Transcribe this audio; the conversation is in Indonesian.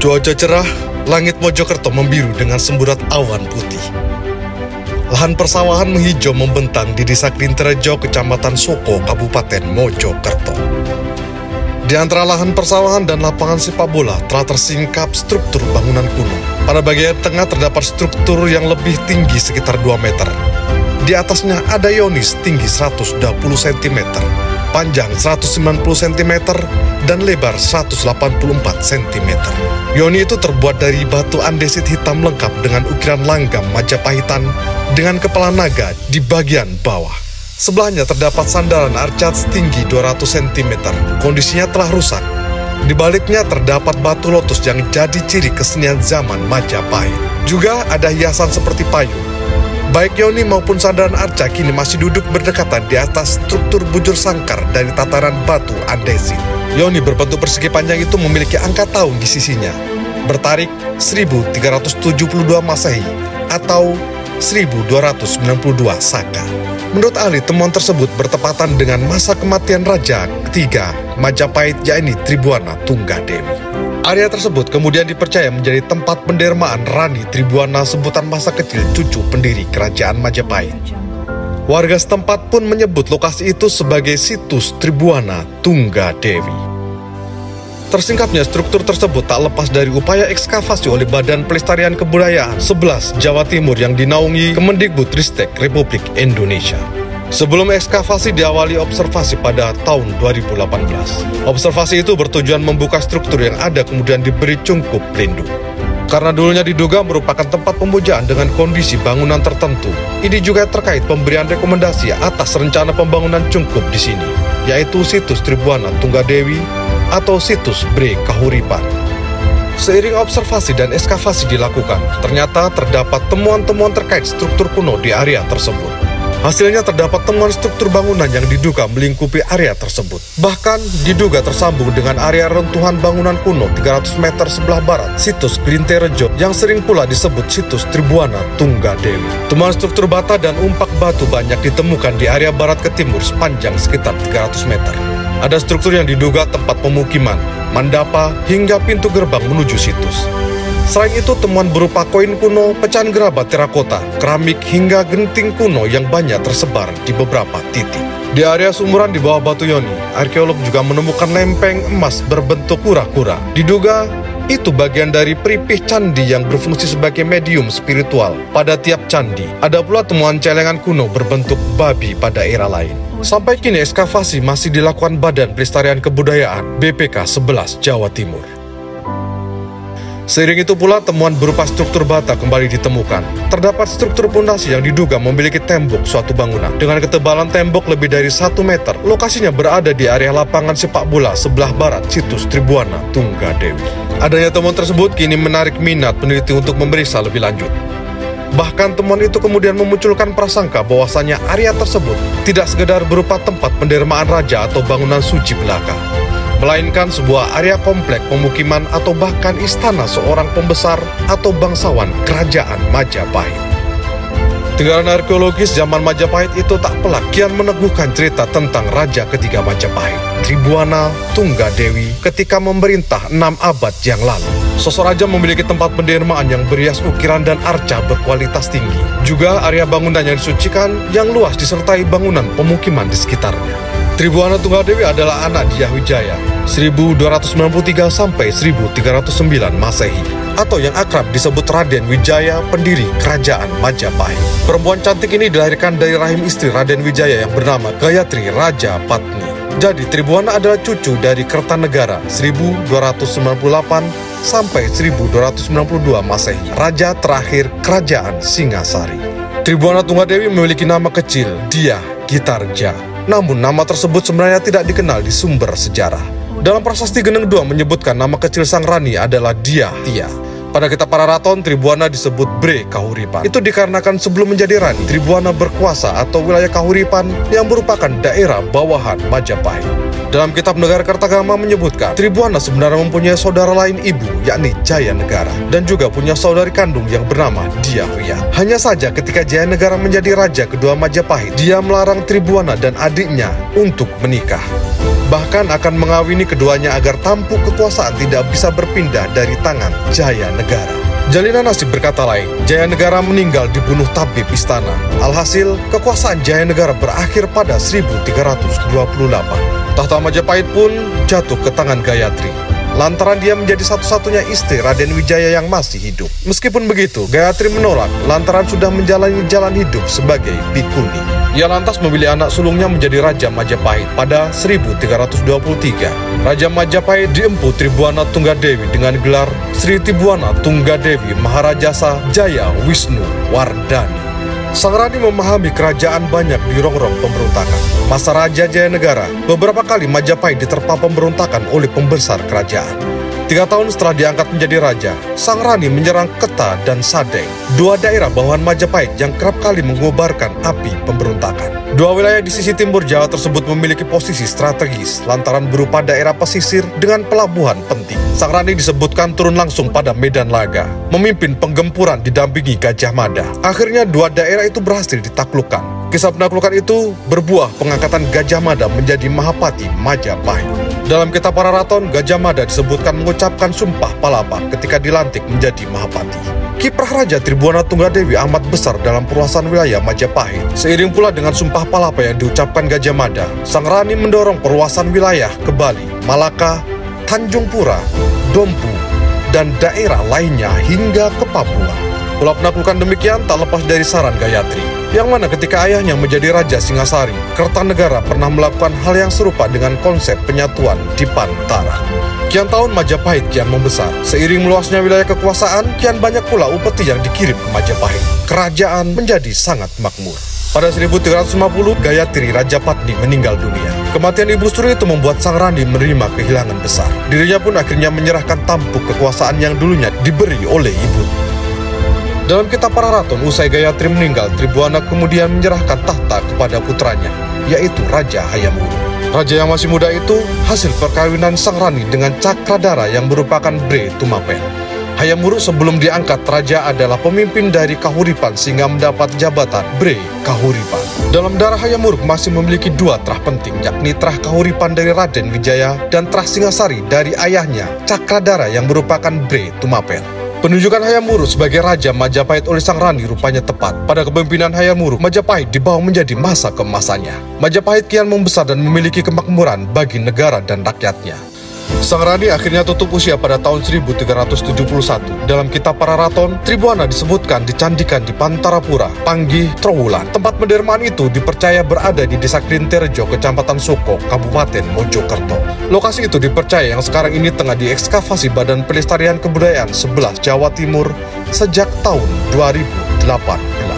Cuaca cerah, langit Mojokerto membiru dengan semburat awan putih. Lahan persawahan menghijau membentang di Desa Klinterejo, Kecamatan Soko, Kabupaten Mojokerto. Di antara lahan persawahan dan lapangan sepak bola telah tersingkap struktur bangunan kuno. Pada bagian tengah terdapat struktur yang lebih tinggi sekitar 2 meter. Di atasnya ada yonis tinggi 120 cm, panjang 190 cm, dan lebar 184 cm. Yoni itu terbuat dari batu andesit hitam lengkap dengan ukiran langgam Majapahitan dengan kepala naga di bagian bawah. Sebelahnya terdapat sandaran arcat setinggi 200 cm. Kondisinya telah rusak. Di baliknya terdapat batu lotus yang jadi ciri kesenian zaman Majapahit. Juga ada hiasan seperti payung. Baik Yoni maupun sandaran arca kini masih duduk berdekatan di atas struktur bujur sangkar dari tataran batu andesit. Yoni berbentuk persegi panjang itu memiliki angka tahun di sisinya, bertarik 1372 Masehi atau 1292 Saka. Menurut ahli, temuan tersebut bertepatan dengan masa kematian Raja ketiga Majapahit, yakni Tribuana Tunggadewi. Area tersebut kemudian dipercaya menjadi tempat pendermaan Rani Tribuana, sebutan masa kecil cucu pendiri Kerajaan Majapahit. Warga setempat pun menyebut lokasi itu sebagai situs Tribuana Tunggadewi. Tersingkapnya struktur tersebut tak lepas dari upaya ekskavasi oleh Badan Pelestarian Kebudayaan 11 Jawa Timur yang dinaungi Kemendikbudristek Republik Indonesia. Sebelum ekskavasi diawali observasi pada tahun 2018. Observasi itu bertujuan membuka struktur yang ada kemudian diberi cungkup pelindung. Karena dulunya diduga merupakan tempat pemujaan dengan kondisi bangunan tertentu. Ini juga terkait pemberian rekomendasi atas rencana pembangunan cungkup di sini, yaitu situs Tribuana Tunggadewi atau situs Bre Kahuripan. Seiring observasi dan ekskavasi dilakukan, ternyata terdapat temuan-temuan terkait struktur kuno di area tersebut. Hasilnya terdapat temuan struktur bangunan yang diduga melingkupi area tersebut. Bahkan diduga tersambung dengan area runtuhan bangunan kuno 300 meter sebelah barat, situs Klinterejo yang sering pula disebut situs Tribuana Tunggadewi. Temuan struktur bata dan umpak batu banyak ditemukan di area barat ke timur sepanjang sekitar 300 meter. Ada struktur yang diduga tempat pemukiman, mandapa, hingga pintu gerbang menuju situs. Selain itu, temuan berupa koin kuno, pecahan gerabah terakota, keramik, hingga genting kuno yang banyak tersebar di beberapa titik. Di area sumuran di bawah batu Yoni, arkeolog juga menemukan lempeng emas berbentuk kura-kura. Diduga itu bagian dari peripih candi yang berfungsi sebagai medium spiritual pada tiap candi. Ada pula temuan celengan kuno berbentuk babi pada era lain. Sampai kini ekskavasi masih dilakukan Badan Pelestarian Kebudayaan BPK 11 Jawa Timur. Seiring itu pula temuan berupa struktur bata kembali ditemukan. Terdapat struktur pondasi yang diduga memiliki tembok suatu bangunan dengan ketebalan tembok lebih dari 1 meter. Lokasinya berada di area lapangan sepak bola sebelah barat situs Tribuana Tunggadewi. Adanya temuan tersebut kini menarik minat peneliti untuk memeriksa lebih lanjut. Bahkan temuan itu kemudian memunculkan prasangka bahwasanya area tersebut tidak sekedar berupa tempat pendermaan raja atau bangunan suci belaka, melainkan sebuah area komplek pemukiman atau bahkan istana seorang pembesar atau bangsawan Kerajaan Majapahit. Tinggalan arkeologis zaman Majapahit itu tak pelak kian meneguhkan cerita tentang Raja ketiga Majapahit, Tribuana Tunggadewi, ketika memerintah 6 abad yang lalu. Sosok raja memiliki tempat pendermaan yang berhias ukiran dan arca berkualitas tinggi. Juga area bangunan yang disucikan yang luas disertai bangunan pemukiman di sekitarnya. Tribuana Tunggadewi adalah anak Dyah Wijaya 1293 sampai 1309 Masehi, atau yang akrab disebut Raden Wijaya, pendiri Kerajaan Majapahit. Perempuan cantik ini dilahirkan dari rahim istri Raden Wijaya yang bernama Gayatri Raja Patni. Jadi Tribuana adalah cucu dari Kertanegara 1298 sampai 1292 Masehi, raja terakhir Kerajaan Singasari. Tribuana Tunggadewi memiliki nama kecil Dyah Gitarja. Namun nama tersebut sebenarnya tidak dikenal di sumber sejarah. Dalam prasasti Geneng II menyebutkan nama kecil sang rani adalah Dyah Tia. Pada kitab Pararaton, Tribuana disebut Bre Kahuripan. Itu dikarenakan sebelum menjadi rani, Tribuana berkuasa atau wilayah Kahuripan yang merupakan daerah bawahan Majapahit. Dalam kitab Negara Kertagama menyebutkan, Tribuana sebenarnya mempunyai saudara lain ibu, yakni Jaya Negara, dan juga punya saudari kandung yang bernama Dyah Wiyat. Hanya saja ketika Jaya Negara menjadi raja kedua Majapahit, dia melarang Tribuana dan adiknya untuk menikah. bahkan akan mengawini keduanya agar tampuk kekuasaan tidak bisa berpindah dari tangan Jayanegara. Jalinan nasib berkata lain, Jayanegara meninggal dibunuh tabib istana. Alhasil, kekuasaan Jayanegara berakhir pada 1328. Tahta Majapahit pun jatuh ke tangan Gayatri, lantaran dia menjadi satu-satunya istri Raden Wijaya yang masih hidup. Meskipun begitu, Gayatri menolak lantaran sudah menjalani jalan hidup sebagai bikuni. Ia lantas memilih anak sulungnya menjadi Raja Majapahit pada 1323. Raja Majapahit diempu Tribuana Tunggadewi dengan gelar Sri Tribuana Tunggadewi Maharajasa Jaya Wisnu Wardani. Sang Rani memahami kerajaan banyak dirongrong pemberontakan. Masa Raja Jayanegara, beberapa kali Majapahit diterpa pemberontakan oleh pembesar kerajaan. 3 tahun setelah diangkat menjadi raja, Sang Rani menyerang Keta dan Sadeng, 2 daerah bawahan Majapahit yang kerap kali mengobarkan api pemberontakan. 2 wilayah di sisi timur Jawa tersebut memiliki posisi strategis lantaran berupa daerah pesisir dengan pelabuhan penting. Sang Rani disebutkan turun langsung pada Medan Laga, memimpin penggempuran didampingi Gajah Mada. Akhirnya 2 daerah itu berhasil ditaklukkan. Kisah penaklukan itu berbuah pengangkatan Gajah Mada menjadi Mahapati Majapahit. Dalam kitab Pararaton, Gajah Mada disebutkan mengucapkan sumpah palapa ketika dilantik menjadi Mahapati. Kiprah Raja Tribuana Tunggadewi amat besar dalam perluasan wilayah Majapahit. Seiring pula dengan sumpah palapa yang diucapkan Gajah Mada, Sang Rani mendorong perluasan wilayah ke Bali, Malaka, Tanjung Pura, Dompu, dan daerah lainnya hingga ke Papua. Pola penaklukan demikian tak lepas dari saran Gayatri, yang mana ketika ayahnya menjadi Raja Singasari, Kertanegara pernah melakukan hal yang serupa dengan konsep penyatuan di Pantara. Kian tahun Majapahit kian membesar. Seiring meluasnya wilayah kekuasaan, kian banyak pula upeti yang dikirim ke Majapahit. Kerajaan menjadi sangat makmur. Pada 1350, Gayatri Rajapatni meninggal dunia. Kematian Ibu Suri itu membuat Sang Rani menerima kehilangan besar. Dirinya pun akhirnya menyerahkan tampuk kekuasaan yang dulunya diberi oleh ibu. Dalam kitab Pararaton, usai Gayatri meninggal, Tribuana kemudian menyerahkan tahta kepada putranya, yaitu Raja Hayam Wuruk. Raja yang masih muda itu hasil perkawinan Sang Rani dengan Cakradara yang merupakan Bre Tumapel. Hayam Wuruk sebelum diangkat raja adalah pemimpin dari Kahuripan sehingga mendapat jabatan Bre Kahuripan. Dalam darah Hayam Wuruk masih memiliki 2 trah penting, yakni trah Kahuripan dari Raden Wijaya dan trah Singasari dari ayahnya Cakradara yang merupakan Bre Tumapel. Penunjukan Hayam Wuruk sebagai Raja Majapahit oleh Sang Rani rupanya tepat. Pada kepemimpinan Hayam Wuruk, Majapahit dibawa menjadi masa keemasannya. Majapahit kian membesar dan memiliki kemakmuran bagi negara dan rakyatnya. Sang Rani akhirnya tutup usia pada tahun 1371. Dalam kitab Pararaton, Tribuana disebutkan dicandikan di Pantarapura, Panggih, Trowulan. Tempat pendermaan itu dipercaya berada di Desa Klinterejo, Kecamatan Soko, Kabupaten Mojokerto. Lokasi itu dipercaya yang sekarang ini tengah diekskavasi Badan Pelestarian Kebudayaan 11 Jawa Timur sejak tahun 2018.